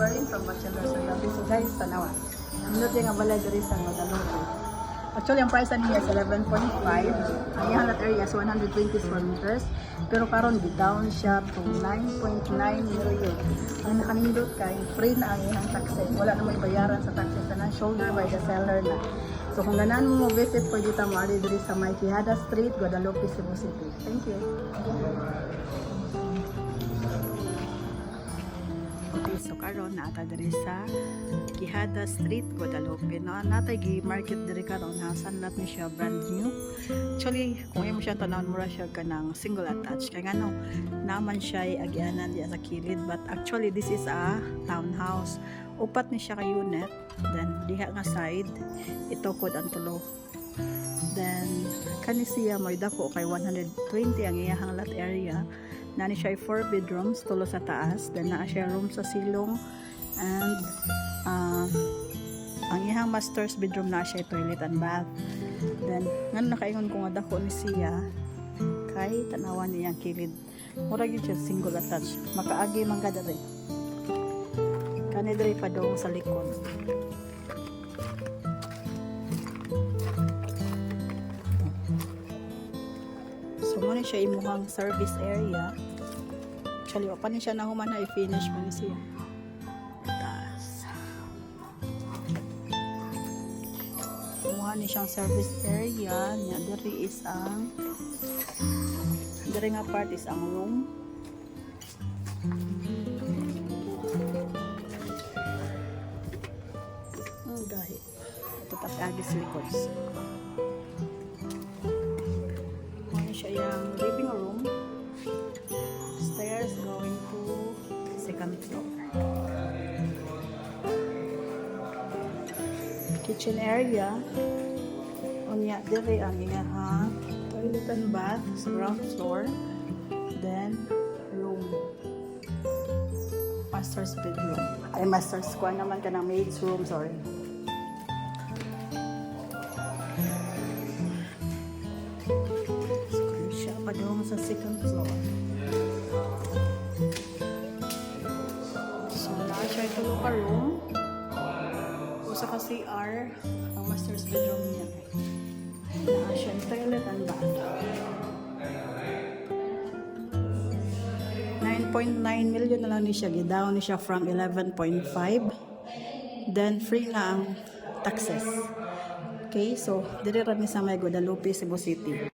neighboring from Bachelor sa Gabi. So guys, tanawa. Nindot yung nga balay diri sa Guadalupe. Actually, ang price niya is 11.5. Ang iyang lot area is 120 square meters. Pero karon down siya to 9.9 million. Ang nakanindot kay free na ang iyang taxes. Wala na may bayaran sa taxes na shoulder by the seller na. So kung ganan mo visit po dito mo ari diri sa May Quijada Street, Guadalupe, Cebu City. Thank you. Okay, so karon naata diri sa Quijada Street, Guadalupe. No, natay gi market diri karon ha, sanlat ni siya brand new. Actually, kung imo siya tanawon mura siya kanang single attached kay ngano naman siya ay agyanan diya sa kilid, but actually this is a townhouse. Upat ni siya ka unit, then diha nga side ito kod ang tulo. Then kani siya may dako kay 120 ang iyang lot area. Nani siya 4 bedrooms, tulo sa taas, then naa siya room sa silong, and ang iyang master's bedroom na siya toilet and bath. Then ngano nakaingon ko nga dako ni siya kay tanawan niya kilid. Mura gyud siya single attached. Makaagi man kada diri. Kani diri pa daw sa likod. So mo ni siya imuhang service area. Actually, pa ni siya nahuman na i-finish mo ni siya. Tas imuha ni siyang service area niya. Diri is ang diri nga part is ang room. Dahil ito pag-agi sa likod. Ano siya yung living room, stairs going to second floor, kitchen area unya diri ang iyang toilet and bath sa ground floor, then room, master's bedroom, ay master's kuha naman ka ng maid's room, sorry. Padung sa second floor. So, naa siya ito ka room. Usa ka CR. Ang master's bedroom niya. Naa siya yung toilet and bath. 9.9 million na lang ni siya. Gidown ni siya from 11.5. Then, free na ang taxes. Okay, so, dire rami sa May Guadalupe, Cebu City.